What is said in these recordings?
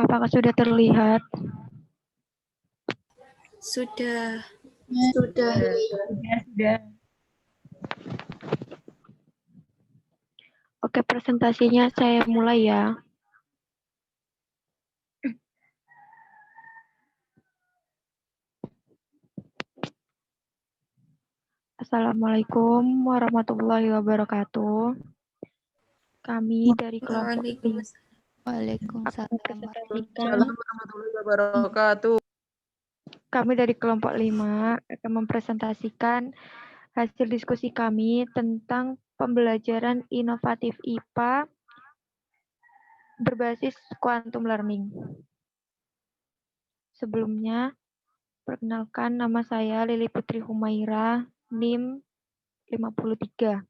Apakah sudah terlihat? Sudah. Sudah. Oke, presentasinya saya mulai ya. Assalamualaikum warahmatullahi wabarakatuh. Kami dari kelompok Waalaikumsalam warahmatullahi wabarakatuh. Kami dari kelompok 5 akan mempresentasikan hasil diskusi kami tentang pembelajaran inovatif IPA berbasis quantum learning. Sebelumnya, perkenalkan nama saya Lili Putri Humaira, NIM 53.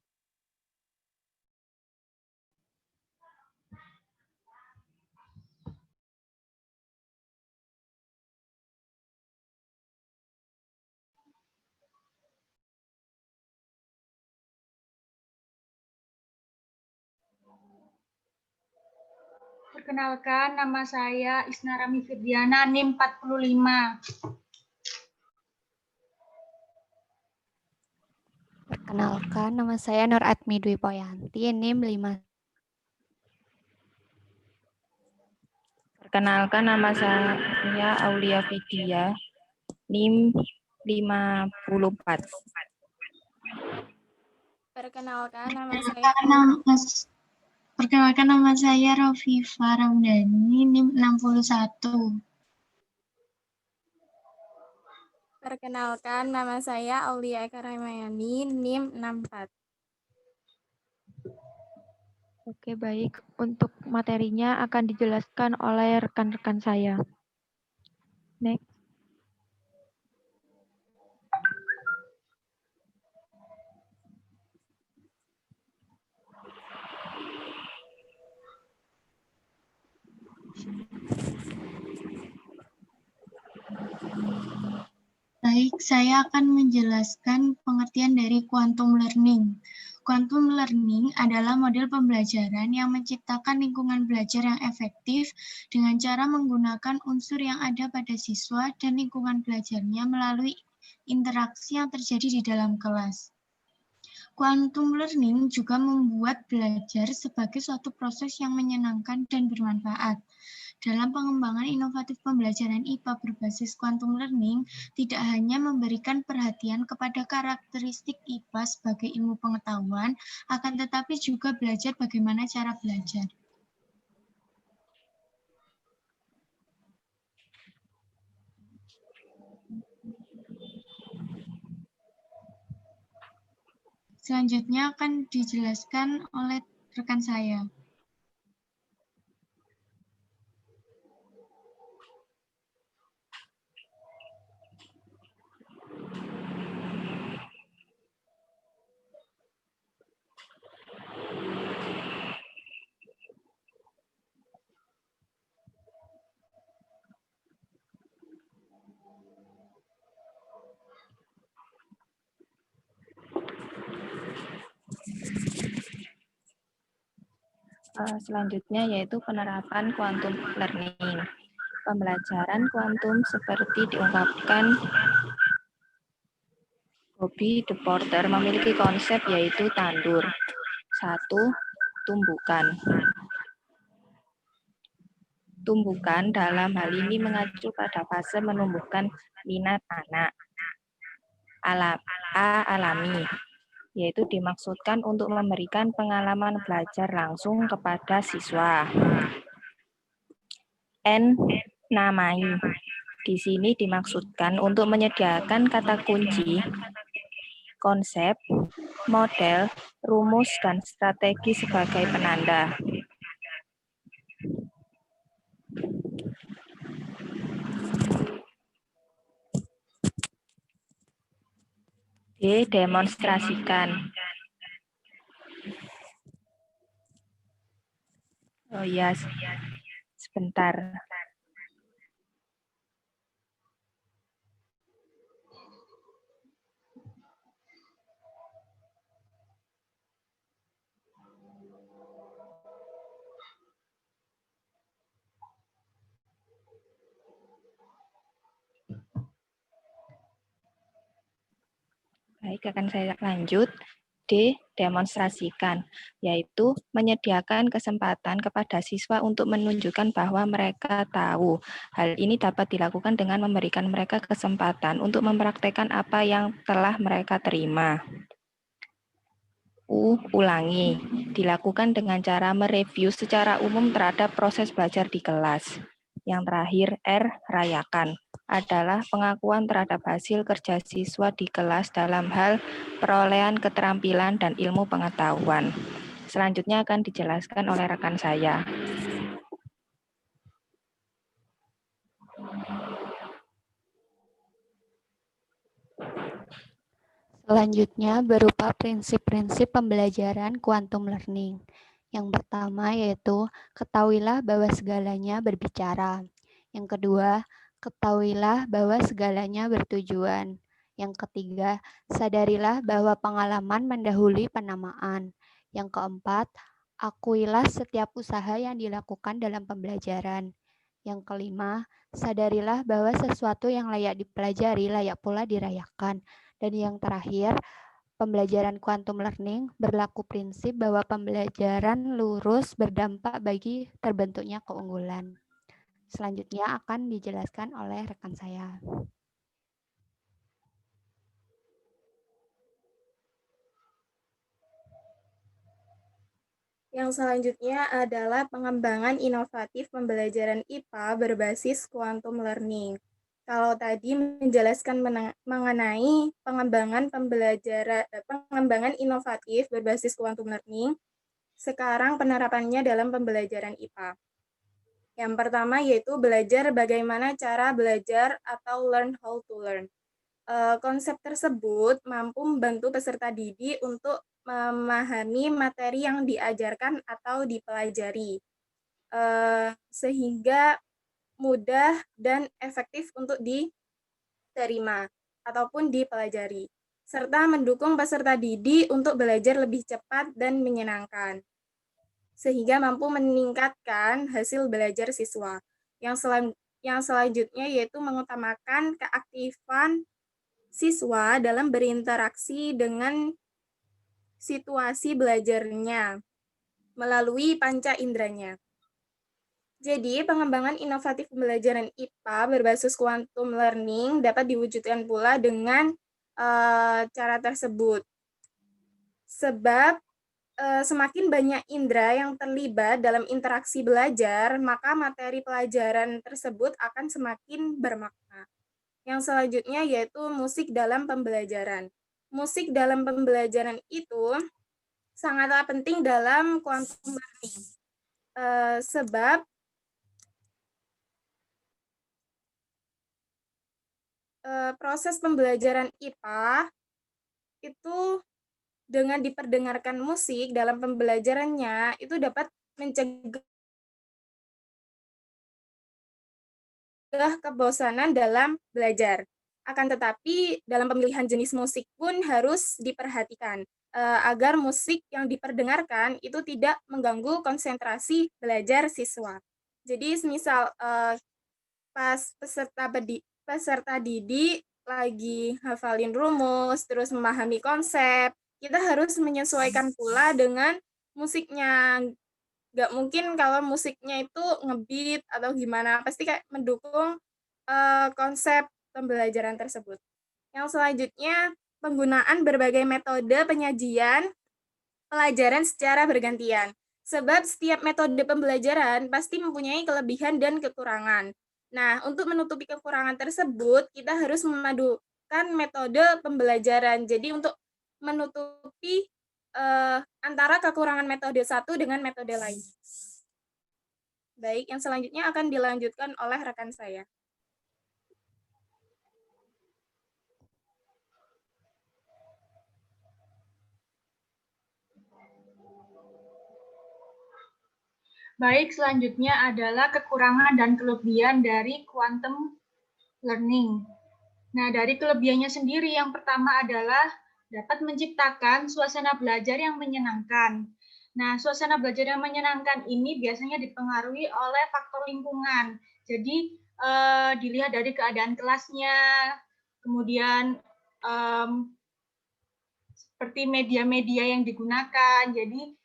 Perkenalkan, nama saya Isnarami Firdiana, NIM 45. Perkenalkan, nama saya Nur Atmi Dwi Poyanti, NIM 5. Perkenalkan, nama saya Aulia Vidya, NIM 54. Perkenalkan, nama saya Rofifa Ramdhani, NIM 61. Perkenalkan, nama saya Aulia Eka Ramayani, NIM 64. Oke, baik. Untuk materinya akan dijelaskan oleh rekan-rekan saya. Next. Baik, saya akan menjelaskan pengertian dari quantum learning. Quantum learning adalah model pembelajaran yang menciptakan lingkungan belajar yang efektif dengan cara menggunakan unsur yang ada pada siswa dan lingkungan belajarnya melalui interaksi yang terjadi di dalam kelas. Quantum learning juga membuat belajar sebagai suatu proses yang menyenangkan dan bermanfaat. Dalam pengembangan inovatif pembelajaran IPA berbasis quantum learning, tidak hanya memberikan perhatian kepada karakteristik IPA sebagai ilmu pengetahuan, akan tetapi juga belajar bagaimana cara belajar. Selanjutnya akan dijelaskan oleh rekan saya. Selanjutnya yaitu penerapan quantum learning. Pembelajaran kuantum seperti diungkapkan Bobby De Porter memiliki konsep yaitu tandur. 1. Tumbukan. Tumbukan dalam hal ini mengacu pada fase menumbuhkan minat anak. Alami, yaitu dimaksudkan untuk memberikan pengalaman belajar langsung kepada siswa. N. Namai. Di sini dimaksudkan untuk menyediakan kata kunci, konsep, model, rumus, dan strategi sebagai penanda. D. Demonstrasikan. Oh iya, sebentar. Baik, akan saya lanjut. D. Demonstrasikan, yaitu menyediakan kesempatan kepada siswa untuk menunjukkan bahwa mereka tahu. Hal ini dapat dilakukan dengan memberikan mereka kesempatan untuk mempraktekkan apa yang telah mereka terima. U. Ulangi, dilakukan dengan cara mereview secara umum terhadap proses belajar di kelas. Yang terakhir, R. Rayakan, adalah pengakuan terhadap hasil kerja siswa di kelas dalam hal perolehan keterampilan dan ilmu pengetahuan. Selanjutnya akan dijelaskan oleh rekan saya. Selanjutnya berupa prinsip-prinsip pembelajaran quantum learning. Yang pertama yaitu ketahuilah bahwa segalanya berbicara. Yang kedua, ketahuilah bahwa segalanya bertujuan. Yang ketiga, sadarilah bahwa pengalaman mendahului penamaan. Yang keempat, akuilah setiap usaha yang dilakukan dalam pembelajaran. Yang kelima, sadarilah bahwa sesuatu yang layak dipelajari layak pula dirayakan. Dan yang terakhir, pembelajaran quantum learning berlaku prinsip bahwa pembelajaran lurus berdampak bagi terbentuknya keunggulan. Selanjutnya akan dijelaskan oleh rekan saya. Yang selanjutnya adalah pengembangan inovatif pembelajaran IPA berbasis quantum learning. Kalau tadi menjelaskan mengenai pengembangan inovatif berbasis quantum learning, sekarang penerapannya dalam pembelajaran IPA. Yang pertama yaitu belajar bagaimana cara belajar atau learn how to learn. Konsep tersebut mampu membantu peserta didik untuk memahami materi yang diajarkan atau dipelajari, sehingga mudah dan efektif untuk diterima ataupun dipelajari, serta mendukung peserta didik untuk belajar lebih cepat dan menyenangkan, sehingga mampu meningkatkan hasil belajar siswa. Yang selanjutnya yaitu mengutamakan keaktifan siswa dalam berinteraksi dengan situasi belajarnya melalui panca inderanya. Jadi, pengembangan inovatif pembelajaran IPA berbasis quantum learning dapat diwujudkan pula dengan cara tersebut. Sebab semakin banyak indera yang terlibat dalam interaksi belajar, maka materi pelajaran tersebut akan semakin bermakna. Yang selanjutnya yaitu musik dalam pembelajaran. Musik dalam pembelajaran itu sangatlah penting dalam quantum learning. Sebab proses pembelajaran IPA itu dengan diperdengarkan musik dalam pembelajarannya itu dapat mencegah kebosanan dalam belajar. Akan tetapi dalam pemilihan jenis musik pun harus diperhatikan agar musik yang diperdengarkan itu tidak mengganggu konsentrasi belajar siswa. Jadi semisal pas peserta didik lagi hafalin rumus, terus memahami konsep, kita harus menyesuaikan pula dengan musiknya. Nggak mungkin kalau musiknya itu ngebeat atau gimana, pasti kayak mendukung konsep pembelajaran tersebut. Yang selanjutnya, penggunaan berbagai metode penyajian pelajaran secara bergantian. Sebab setiap metode pembelajaran pasti mempunyai kelebihan dan kekurangan. Nah, untuk menutupi kekurangan tersebut, kita harus memadukan metode pembelajaran. Jadi untuk menutupi antara kekurangan metode satu dengan metode lain. Baik, yang selanjutnya akan dilanjutkan oleh rekan saya. Baik, selanjutnya adalah kekurangan dan kelebihan dari quantum learning. Nah, dari kelebihannya sendiri, yang pertama adalah dapat menciptakan suasana belajar yang menyenangkan. Nah, suasana belajar yang menyenangkan ini biasanya dipengaruhi oleh faktor lingkungan. Jadi, dilihat dari keadaan kelasnya, kemudian seperti media-media yang digunakan, jadi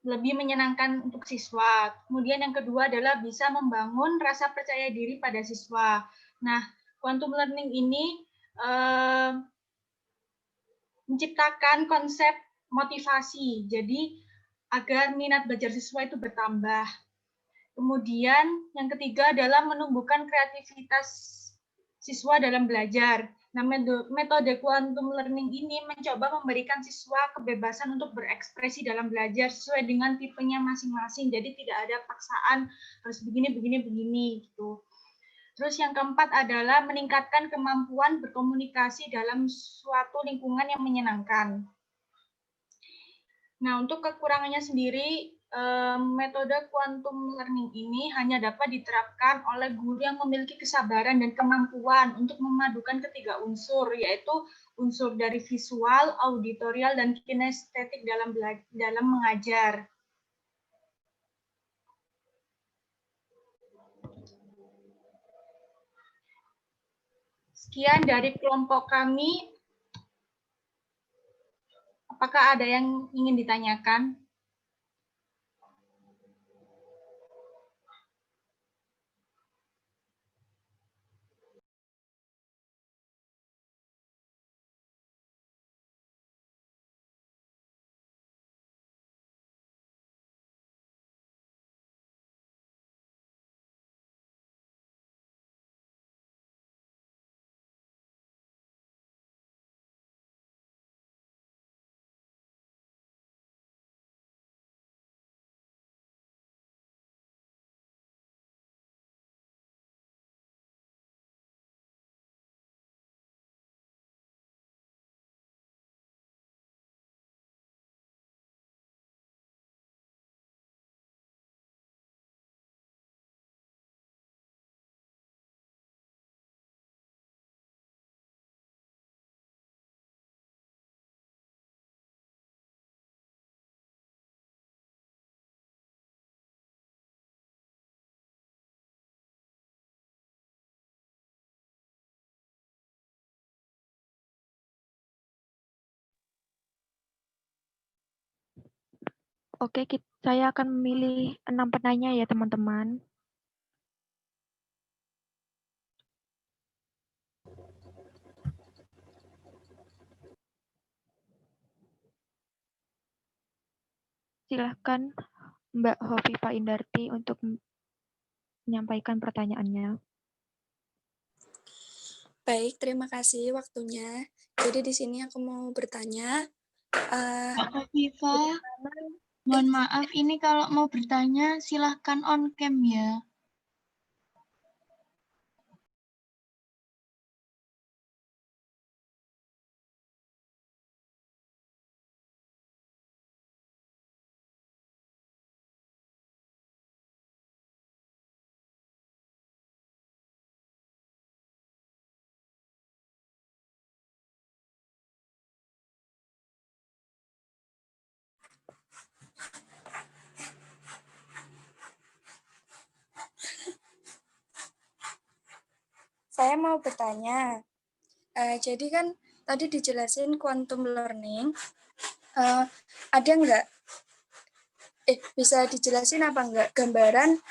lebih menyenangkan untuk siswa. Kemudian yang kedua adalah bisa membangun rasa percaya diri pada siswa. Nah, quantum learning ini menciptakan konsep motivasi, jadi agar minat belajar siswa itu bertambah. Kemudian yang ketiga adalah menumbuhkan kreativitas siswa dalam belajar. Nah, metode quantum learning ini mencoba memberikan siswa kebebasan untuk berekspresi dalam belajar sesuai dengan tipenya masing-masing. Jadi tidak ada paksaan harus begini, begini, begini gitu. Terus yang keempat adalah meningkatkan kemampuan berkomunikasi dalam suatu lingkungan yang menyenangkan. Nah, untuk kekurangannya sendiri, metode quantum learning ini hanya dapat diterapkan oleh guru yang memiliki kesabaran dan kemampuan untuk memadukan ketiga unsur, yaitu unsur dari visual, auditorial, dan kinestetik dalam mengajar. Sekian dari kelompok kami. Apakah ada yang ingin ditanyakan? Oke, saya akan memilih 6 penanya ya, teman-teman. Silahkan Mbak Hovifa Indarti untuk menyampaikan pertanyaannya. Baik, terima kasih waktunya. Jadi di sini aku mau bertanya. Mbak Hovifa, mohon maaf, ini kalau mau bertanya silahkan on cam ya. Saya mau bertanya. Jadi kan tadi dijelasin quantum learning. Ada nggak? Bisa dijelasin apa nggak gambaran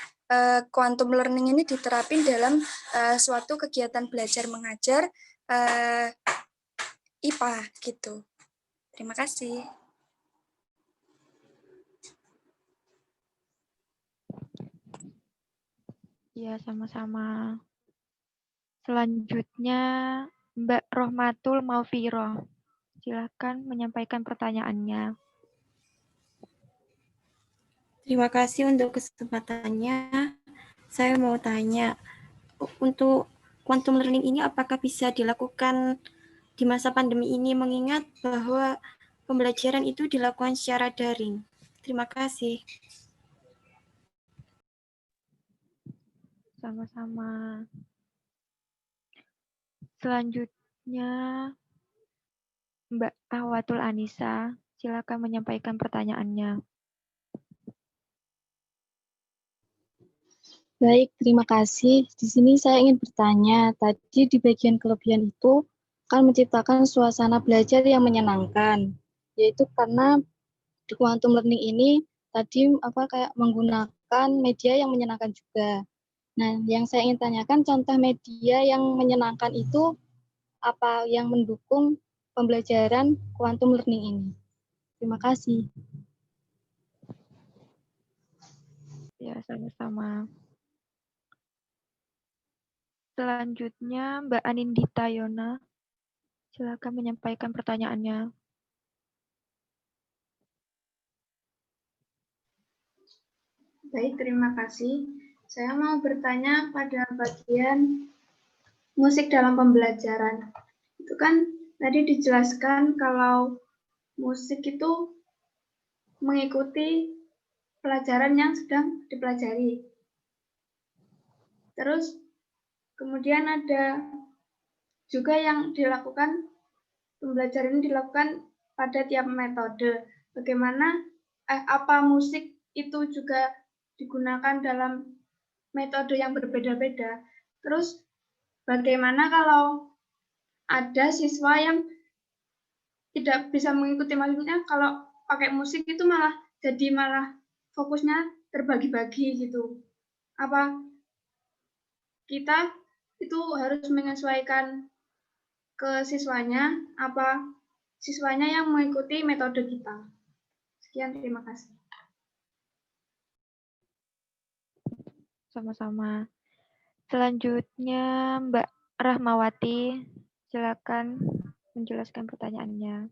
quantum learning ini diterapin dalam suatu kegiatan belajar mengajar IPA gitu. Terima kasih. Ya, sama-sama. Selanjutnya, Mbak Rohmatul Maufiroh. Silakan menyampaikan pertanyaannya. Terima kasih untuk kesempatannya. Saya mau tanya, untuk quantum learning ini apakah bisa dilakukan di masa pandemi ini, mengingat bahwa pembelajaran itu dilakukan secara daring? Terima kasih. Sama-sama. Selanjutnya, Mbak Ahwatul Anissa. Silakan menyampaikan pertanyaannya. Baik, terima kasih. Di sini saya ingin bertanya, tadi di bagian kelebihan itu kan menciptakan suasana belajar yang menyenangkan. yaitu karena di quantum learning ini tadi kayak menggunakan media yang menyenangkan juga. Nah, yang saya ingin tanyakan contoh media yang menyenangkan itu apa yang mendukung pembelajaran quantum learning ini? Terima kasih. Ya, sama-sama. Selanjutnya, Mbak Anindita Yona. Silakan menyampaikan pertanyaannya. Baik, terima kasih. Saya mau bertanya pada bagian musik dalam pembelajaran. Itu kan tadi dijelaskan kalau musik itu mengikuti pelajaran yang sedang dipelajari. Terus kemudian ada juga yang dilakukan, pembelajaran ini dilakukan pada tiap metode. Bagaimana, apa musik itu juga digunakan dalam metode yang berbeda-beda. Terus bagaimana kalau ada siswa yang tidak bisa mengikuti, maksudnya kalau pakai musik itu malah fokusnya terbagi-bagi gitu. Apa kita itu harus menyesuaikan ke siswanya, apa siswanya yang mengikuti metode kita. Sekian, terima kasih. Sama-sama. Selanjutnya, Mbak Rahmawati, silakan menjelaskan pertanyaannya.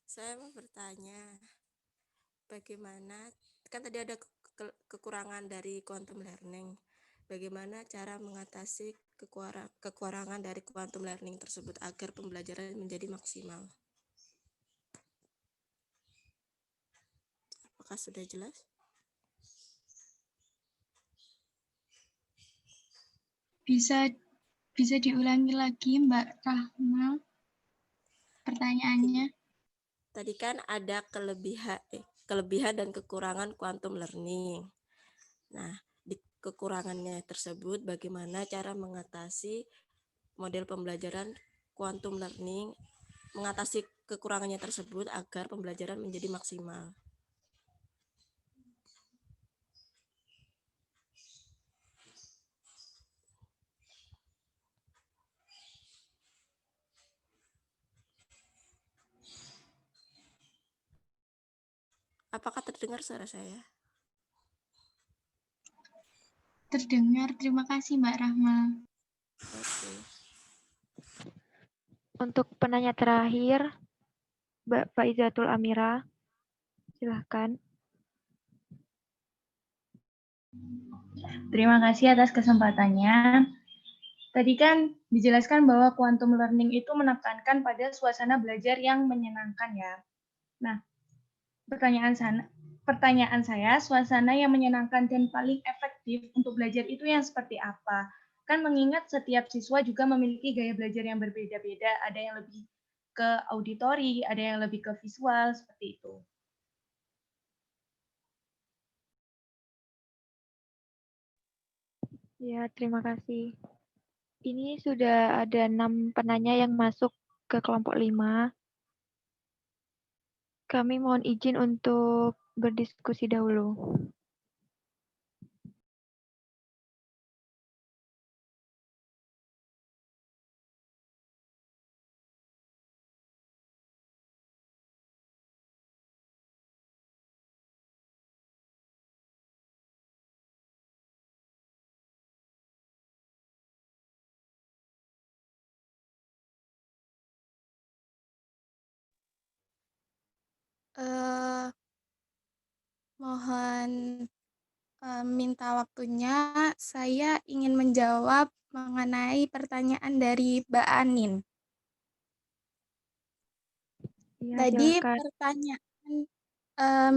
Saya mau bertanya, bagaimana, kan tadi ada kekurangan dari quantum learning. Bagaimana cara mengatasi kekurangan dari quantum learning tersebut agar pembelajaran menjadi maksimal? Apakah sudah jelas? Bisa diulangi lagi, Mbak Rahma, pertanyaannya. Tadi kan ada kelebihan dan kekurangan quantum learning. Nah, di kekurangannya tersebut bagaimana cara mengatasi model pembelajaran quantum learning, mengatasi kekurangannya tersebut agar pembelajaran menjadi maksimal. Apakah terdengar suara saya? Terdengar, terima kasih Mbak Rahma. Oke. Untuk penanya terakhir, Mbak Faizatul Amira, silahkan. Terima kasih atas kesempatannya. Tadi kan dijelaskan bahwa quantum learning itu menekankan pada suasana belajar yang menyenangkan ya. Nah, pertanyaan saya, suasana yang menyenangkan dan paling efektif untuk belajar itu yang seperti apa? Kan mengingat setiap siswa juga memiliki gaya belajar yang berbeda-beda, ada yang lebih ke auditori, ada yang lebih ke visual, seperti itu. Ya, terima kasih. Ini sudah ada 6 penanya yang masuk ke kelompok 5. Kami mohon izin untuk berdiskusi dahulu. Mohon minta waktunya, saya ingin menjawab mengenai pertanyaan dari Mbak Anin. Ya, Tadi silakan. pertanyaan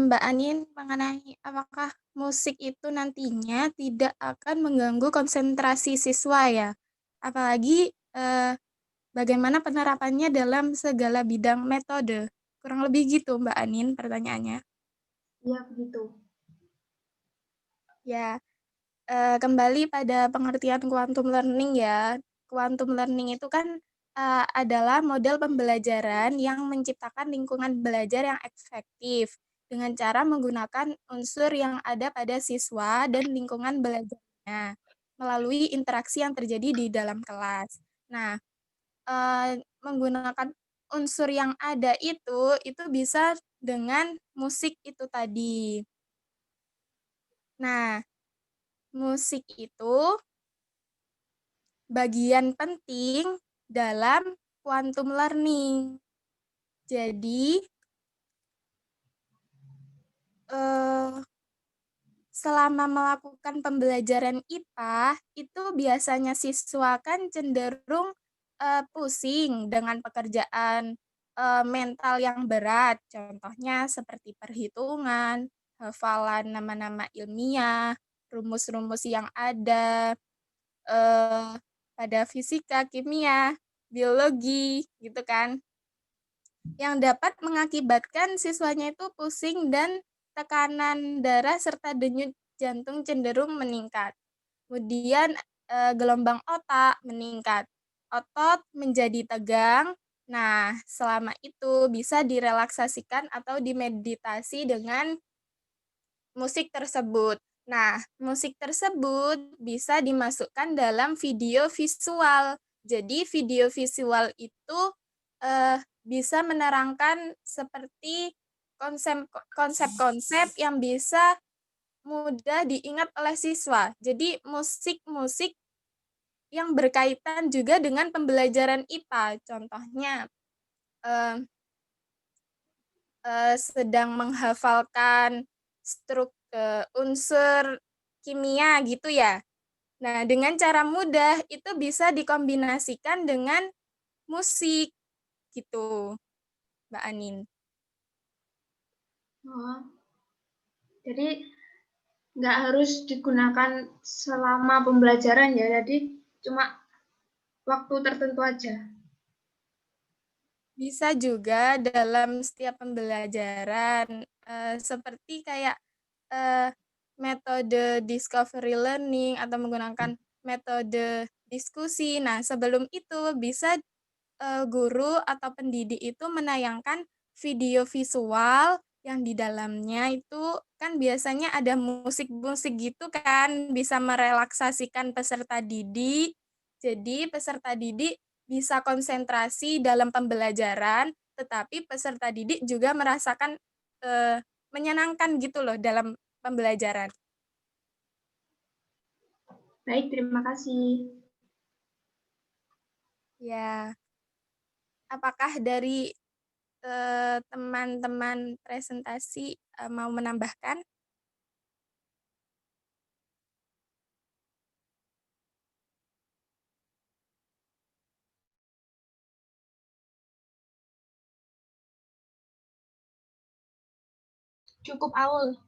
Mbak Anin mengenai apakah musik itu nantinya tidak akan mengganggu konsentrasi siswa ya, apalagi bagaimana penerapannya dalam segala bidang metode. Kurang lebih gitu Mbak Anin pertanyaannya. Iya, begitu. Ya, kembali pada pengertian quantum learning ya. Quantum learning itu kan adalah model pembelajaran yang menciptakan lingkungan belajar yang efektif dengan cara menggunakan unsur yang ada pada siswa dan lingkungan belajarnya melalui interaksi yang terjadi di dalam kelas. Nah, menggunakan unsur yang ada itu bisa dengan musik itu tadi. Nah, musik itu bagian penting dalam quantum learning. Jadi, selama melakukan pembelajaran IPA, itu biasanya siswa kan cenderung pusing dengan pekerjaan mental yang berat. Contohnya seperti perhitungan, hafalan nama-nama ilmiah, rumus-rumus yang ada pada fisika, kimia, biologi, gitu kan. Yang dapat mengakibatkan siswanya itu pusing dan tekanan darah serta denyut jantung cenderung meningkat. Kemudian gelombang otak meningkat. Otot menjadi tegang. Nah, selama itu bisa direlaksasikan atau dimeditasi dengan musik tersebut. Nah, musik tersebut bisa dimasukkan dalam video visual. Jadi, video visual itu bisa menerangkan seperti konsep-konsep yang bisa mudah diingat oleh siswa. Jadi, musik-musik yang berkaitan juga dengan pembelajaran IPA. Contohnya, sedang menghafalkan unsur kimia gitu ya. Nah, dengan cara mudah itu bisa dikombinasikan dengan musik gitu, Mbak Anin. Oh, jadi nggak harus digunakan selama pembelajaran ya, jadi cuma waktu tertentu aja. Bisa juga dalam setiap pembelajaran, seperti kayak metode discovery learning atau menggunakan metode diskusi. Nah, sebelum itu bisa guru atau pendidik itu menayangkan video visual yang di dalamnya itu kan biasanya ada musik-musik gitu kan, bisa merelaksasikan peserta didik. Jadi peserta didik bisa konsentrasi dalam pembelajaran, tetapi peserta didik juga merasakan menyenangkan gitu loh dalam pembelajaran. Baik, terima kasih. Ya, apakah dari teman-teman presentasi mau menambahkan? Cukup, Aul.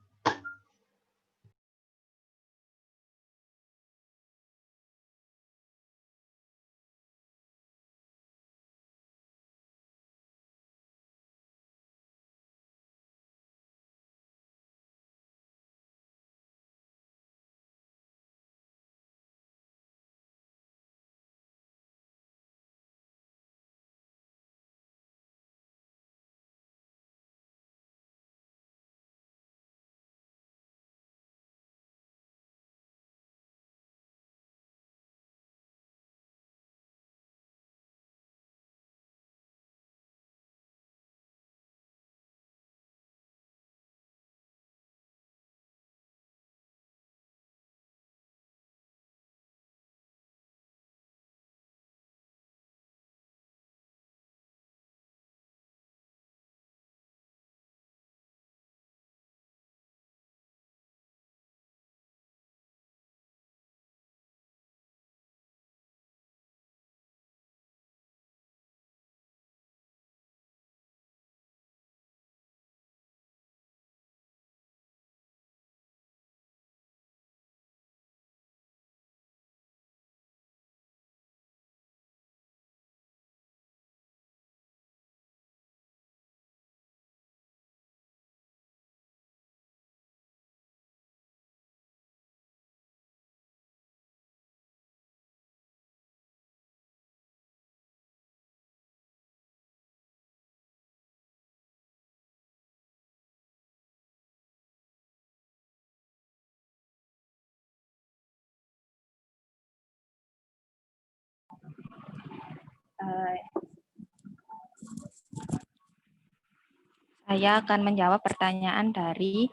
Saya akan menjawab pertanyaan dari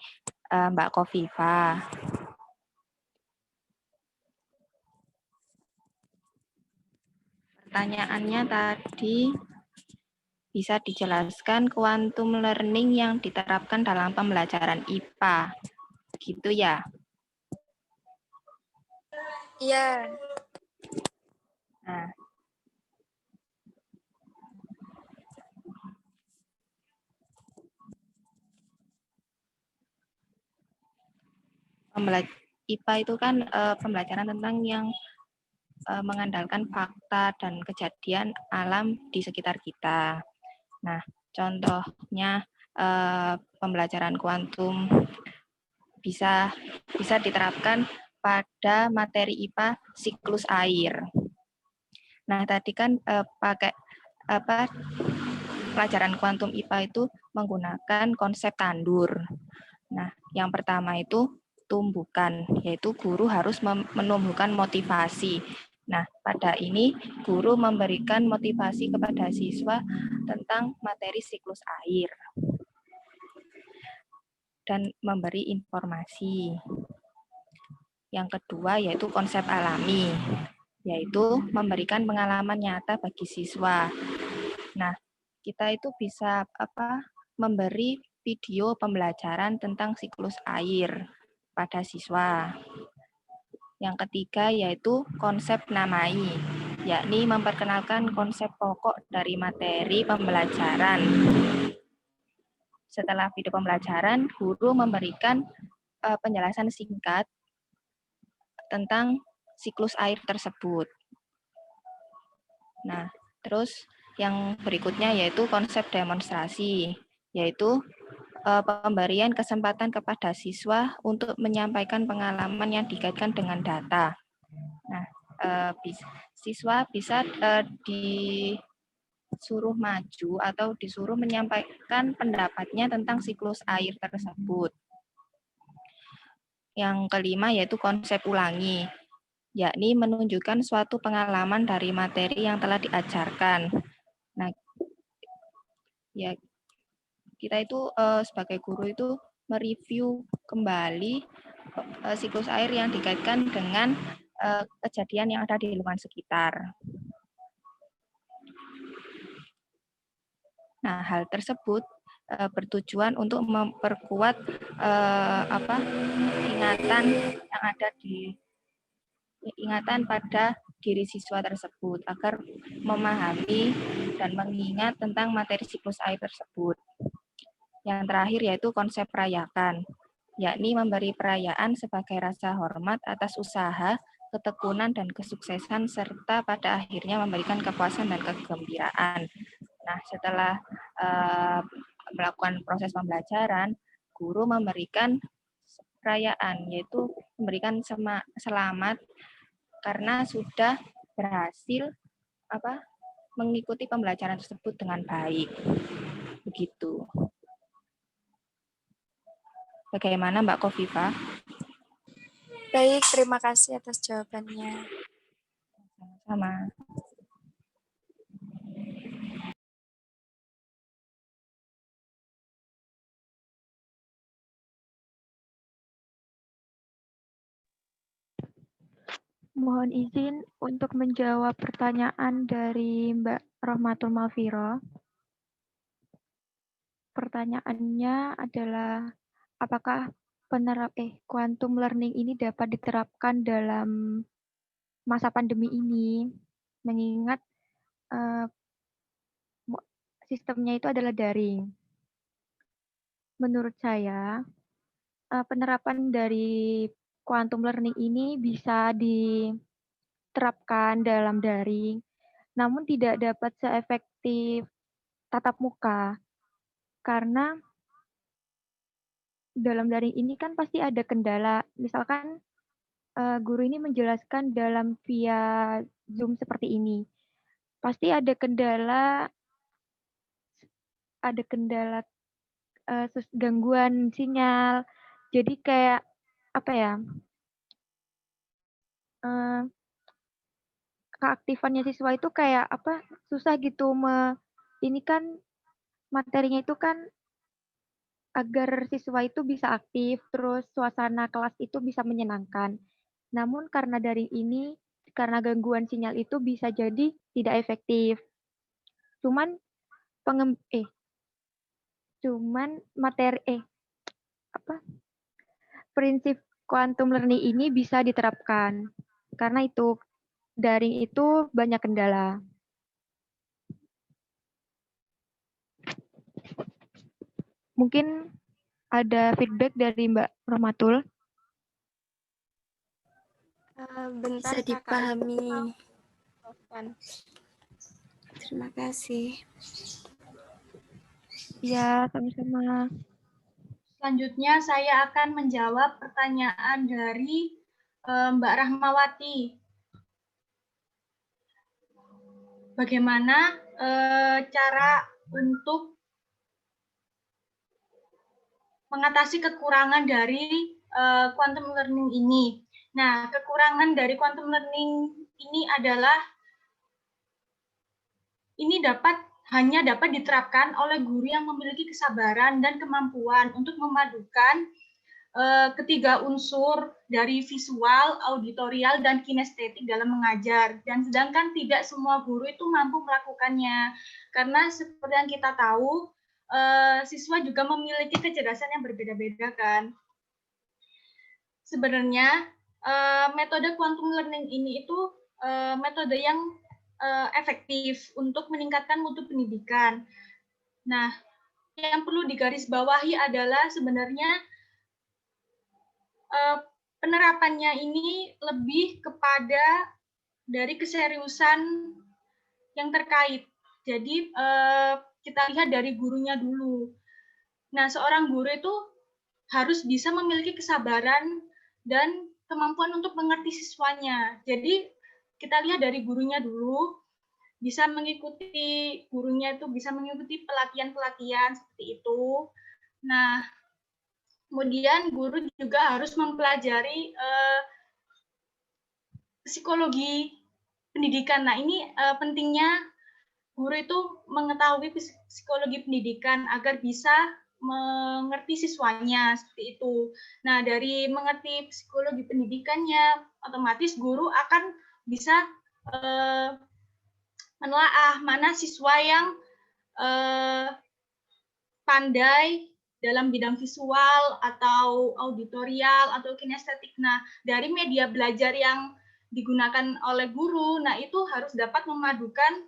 Mbak Kofifa. Pertanyaannya tadi, bisa dijelaskan quantum learning yang diterapkan dalam pembelajaran IPA. Gitu ya? Iya. Nah, IPA itu kan pembelajaran tentang yang mengandalkan fakta dan kejadian alam di sekitar kita. Nah, contohnya pembelajaran kuantum bisa diterapkan pada materi IPA siklus air. Nah, tadi kan pakai pelajaran kuantum IPA itu menggunakan konsep tandur. Nah, yang pertama itu tumbukan, yaitu guru harus menumbuhkan motivasi. Nah, pada ini guru memberikan motivasi kepada siswa tentang materi siklus air dan memberi informasi. Yang kedua yaitu konsep alami, yaitu memberikan pengalaman nyata bagi siswa. Nah, kita itu bisa memberi video pembelajaran tentang siklus air pada siswa. Yang ketiga yaitu konsep namai, yakni memperkenalkan konsep pokok dari materi pembelajaran. Setelah video pembelajaran, guru memberikan penjelasan singkat tentang siklus air tersebut. Nah, terus yang berikutnya yaitu konsep demonstrasi, yaitu pemberian kesempatan kepada siswa untuk menyampaikan pengalaman yang dikaitkan dengan data. Nah, siswa bisa disuruh maju atau disuruh menyampaikan pendapatnya tentang siklus air tersebut. Yang kelima yaitu konsep ulangi, yakni menunjukkan suatu pengalaman dari materi yang telah diajarkan. Nah, ya kita itu sebagai guru itu mereview kembali siklus air yang dikaitkan dengan kejadian yang ada di lingkungan sekitar. Nah, hal tersebut bertujuan untuk memperkuat ingatan pada diri siswa tersebut agar memahami dan mengingat tentang materi siklus air tersebut. Yang terakhir yaitu konsep rayakan, yakni memberi perayaan sebagai rasa hormat atas usaha, ketekunan, dan kesuksesan, serta pada akhirnya memberikan kepuasan dan kegembiraan. Nah, setelah melakukan proses pembelajaran, guru memberikan perayaan, yaitu memberikan selamat karena sudah berhasil mengikuti pembelajaran tersebut dengan baik. Begitu. Bagaimana Mbak Kofifa? Baik, terima kasih atas jawabannya. Sama. Mohon izin untuk menjawab pertanyaan dari Mbak Rohmatul Mafiro. Pertanyaannya adalah, apakah quantum learning ini dapat diterapkan dalam masa pandemi ini, mengingat sistemnya itu adalah daring. Menurut saya, penerapan dari quantum learning ini bisa diterapkan dalam daring, namun tidak dapat seefektif tatap muka, karena dalam daring ini kan pasti ada kendala. Misalkan guru ini menjelaskan dalam via Zoom seperti ini, pasti ada kendala gangguan sinyal. Jadi kayak keaktifannya siswa itu kayak apa, susah gitu ini kan materinya itu kan agar siswa itu bisa aktif, terus suasana kelas itu bisa menyenangkan. Namun karena karena gangguan sinyal itu bisa jadi tidak efektif. Cuman prinsip quantum learning ini bisa diterapkan. Karena itu daring itu banyak kendala. Mungkin ada feedback dari Mbak Rohmatul. Bisa dipahami. Terima kasih. Ya, sama-sama. Selanjutnya saya akan menjawab pertanyaan dari Mbak Rahmawati. Bagaimana cara untuk mengatasi kekurangan dari quantum learning ini? Nah, kekurangan dari quantum learning ini adalah hanya dapat diterapkan oleh guru yang memiliki kesabaran dan kemampuan untuk memadukan ketiga unsur dari visual, auditorial, dan kinestetik dalam mengajar. Dan sedangkan tidak semua guru itu mampu melakukannya. Karena seperti yang kita tahu, siswa juga memiliki kecerdasan yang berbeda-beda kan. Sebenarnya metode quantum learning ini itu metode yang efektif untuk meningkatkan mutu pendidikan. Nah, yang perlu digarisbawahi adalah sebenarnya penerapannya ini lebih kepada dari keseriusan yang terkait. Jadi kita lihat dari gurunya dulu. Nah, seorang guru itu harus bisa memiliki kesabaran dan kemampuan untuk mengerti siswanya. Jadi kita lihat dari gurunya dulu, gurunya itu bisa mengikuti pelatihan-pelatihan seperti itu. Nah, kemudian guru juga harus mempelajari psikologi pendidikan. Nah, ini pentingnya guru itu mengetahui psikologi pendidikan agar bisa mengerti siswanya seperti itu. Nah, dari mengerti psikologi pendidikannya, otomatis guru akan bisa menelaah mana siswa yang pandai dalam bidang visual atau auditorial atau kinestetik. Nah, dari media belajar yang digunakan oleh guru, nah itu harus dapat memadukan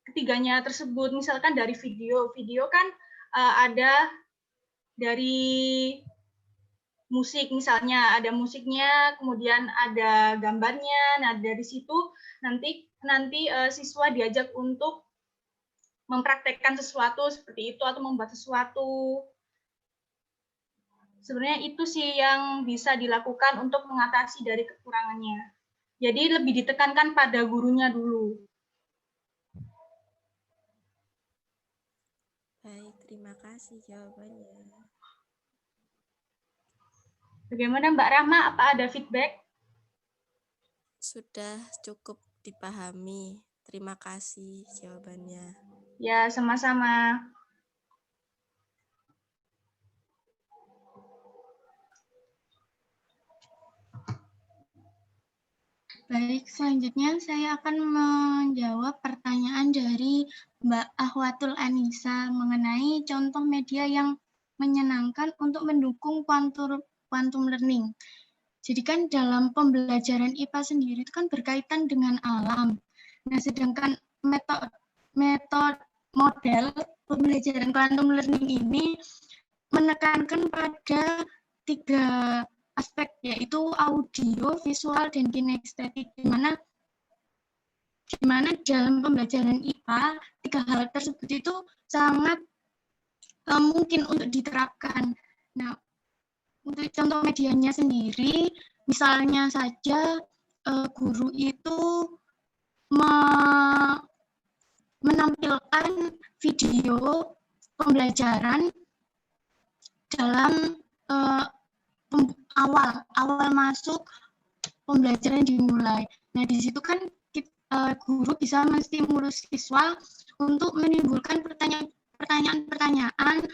ketiganya tersebut. Misalkan dari video kan ada dari musik, misalnya ada musiknya, kemudian ada gambarnya. Nah, dari situ nanti siswa diajak untuk mempraktekkan sesuatu seperti itu atau membuat sesuatu. Sebenarnya itu sih yang bisa dilakukan untuk mengatasi dari kekurangannya. Jadi lebih ditekankan pada gurunya dulu. Baik, terima kasih jawabannya. Bagaimana Mbak Rahma, apa ada feedback? Sudah cukup dipahami. Terima kasih jawabannya. Ya, sama-sama. Baik, selanjutnya saya akan menjawab pertanyaan dari Mbak Ahwatul Anissa mengenai contoh media yang menyenangkan untuk mendukung quantum learning. Jadi kan dalam pembelajaran IPA sendiri itu kan berkaitan dengan alam. Nah, sedangkan model pembelajaran quantum learning ini menekankan pada 3 aspek, yaitu audio, visual, dan kinestetik, di mana dalam pembelajaran IPA 3 hal tersebut itu sangat mungkin untuk diterapkan. Nah, untuk contoh medianya sendiri, misalnya saja guru itu menampilkan video pembelajaran dalam awal masuk pembelajaran dimulai. Nah, di situ kan guru bisa menstimulus siswa untuk menimbulkan pertanyaan-pertanyaan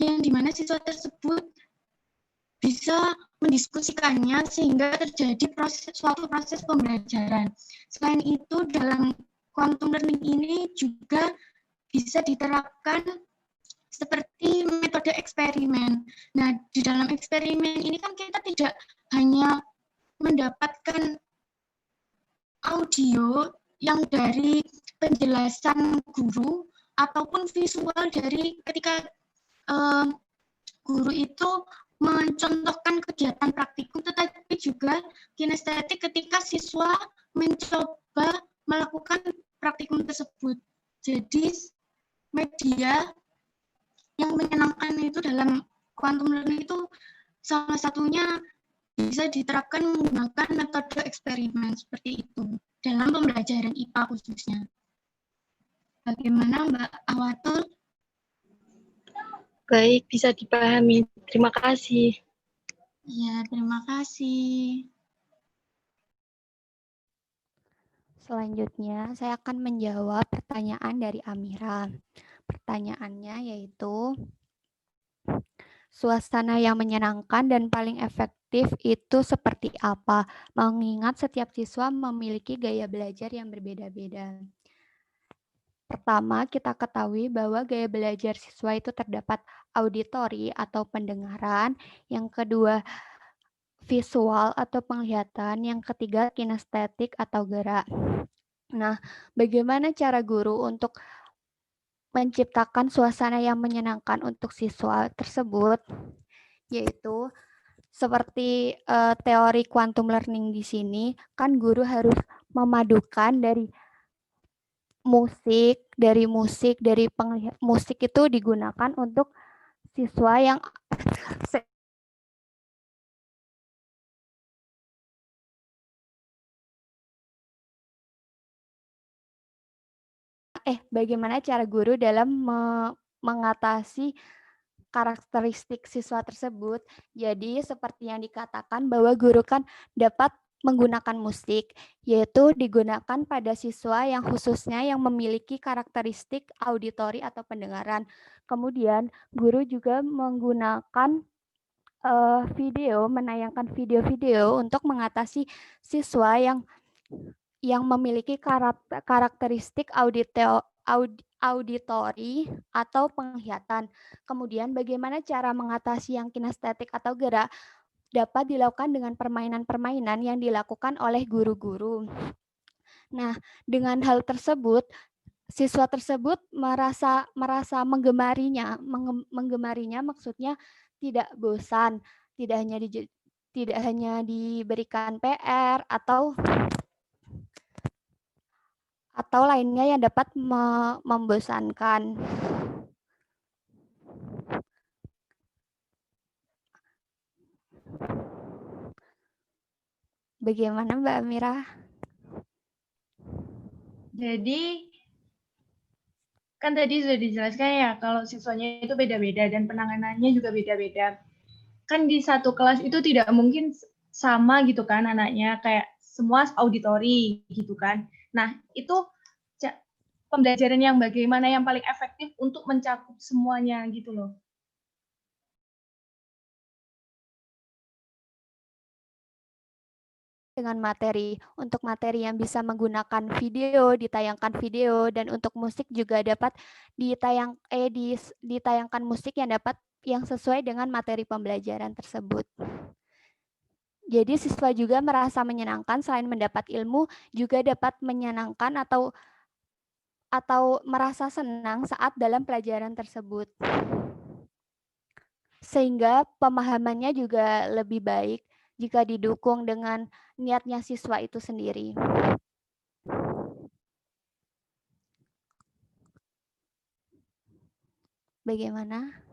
yang dimana siswa tersebut bisa mendiskusikannya sehingga terjadi suatu proses pembelajaran. Selain itu, dalam quantum learning ini juga bisa diterapkan seperti metode eksperimen. Nah, di dalam eksperimen ini kan kita tidak hanya mendapatkan audio yang dari penjelasan guru ataupun visual dari ketika guru itu mencontohkan kegiatan praktikum, tetapi juga kinestetik ketika siswa mencoba melakukan praktikum tersebut. Jadi media yang menyenangkan itu dalam quantum learning itu salah satunya bisa diterapkan menggunakan metode eksperimen seperti itu dalam pembelajaran IPA khususnya. Bagaimana Mbak Awatul? Baik, bisa dipahami. Terima kasih. Ya, terima kasih. Selanjutnya, saya akan menjawab pertanyaan dari Amira. Pertanyaannya yaitu, suasana yang menyenangkan dan paling efektif itu seperti apa? Mengingat setiap siswa memiliki gaya belajar yang berbeda-beda. Pertama, kita ketahui bahwa gaya belajar siswa itu terdapat auditori atau pendengaran, yang kedua visual atau penglihatan, yang ketiga kinestetik atau gerak. Nah, bagaimana cara guru untuk menciptakan suasana yang menyenangkan untuk siswa tersebut? Yaitu seperti teori quantum learning di sini, kan guru harus memadukan dari musik, musik itu digunakan untuk siswa yang bagaimana cara guru dalam mengatasi karakteristik siswa tersebut. Jadi seperti yang dikatakan bahwa guru kan dapat menggunakan musik, yaitu digunakan pada siswa yang khususnya yang memiliki karakteristik auditori atau pendengaran. Kemudian guru juga menggunakan menayangkan video-video untuk mengatasi siswa yang memiliki karakteristik auditori atau penglihatan. Kemudian bagaimana cara mengatasi yang kinestetik atau gerak dapat dilakukan dengan permainan-permainan yang dilakukan oleh guru-guru. Nah, dengan hal tersebut, siswa tersebut merasa menggemarinya maksudnya tidak bosan, tidak hanya diberikan PR atau lainnya yang dapat membosankan. Bagaimana Mbak Amira? Jadi, kan tadi sudah dijelaskan ya, kalau siswanya itu beda-beda dan penanganannya juga beda-beda. Kan di satu kelas itu tidak mungkin sama gitu kan anaknya, kayak semua auditori gitu kan. Nah, itu pembelajaran yang bagaimana yang paling efektif untuk mencakup semuanya gitu loh. Dengan materi. Untuk materi yang bisa menggunakan video, ditayangkan video, dan untuk musik juga dapat ditayangkan musik yang sesuai dengan materi pembelajaran tersebut. Jadi siswa juga merasa menyenangkan selain mendapat ilmu, juga dapat menyenangkan atau merasa senang saat dalam pelajaran tersebut. Sehingga pemahamannya juga lebih baik jika didukung dengan niatnya siswa itu sendiri. Bagaimana?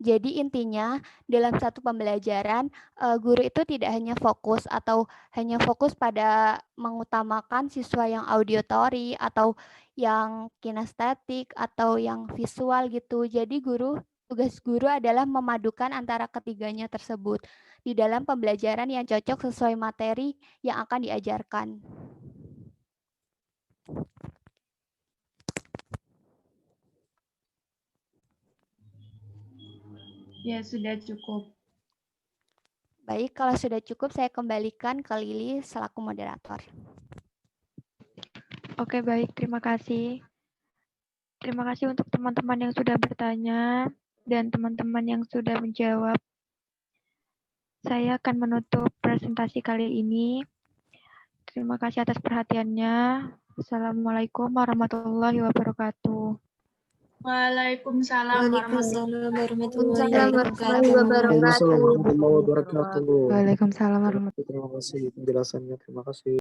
Jadi intinya dalam satu pembelajaran, guru itu tidak hanya fokus pada mengutamakan siswa yang auditori atau yang kinestetik atau yang visual gitu. Jadi guru Tugas guru adalah memadukan antara ketiganya tersebut di dalam pembelajaran yang cocok sesuai materi yang akan diajarkan. Ya, sudah cukup. Baik, kalau sudah cukup saya kembalikan ke Lili selaku moderator. Oke, baik. Terima kasih. Terima kasih untuk teman-teman yang sudah bertanya dan teman-teman yang sudah menjawab. Saya akan menutup presentasi kali ini. Terima kasih atas perhatiannya. Assalamualaikum warahmatullahi wabarakatuh. Waalaikumsalam warahmatullahi wabarakatuh. Waalaikumsalam warahmatullahi wabarakatuh. Waalaikumsalam warahmatullahi wabarakatuh. Terima kasih penjelasannya. Terima kasih.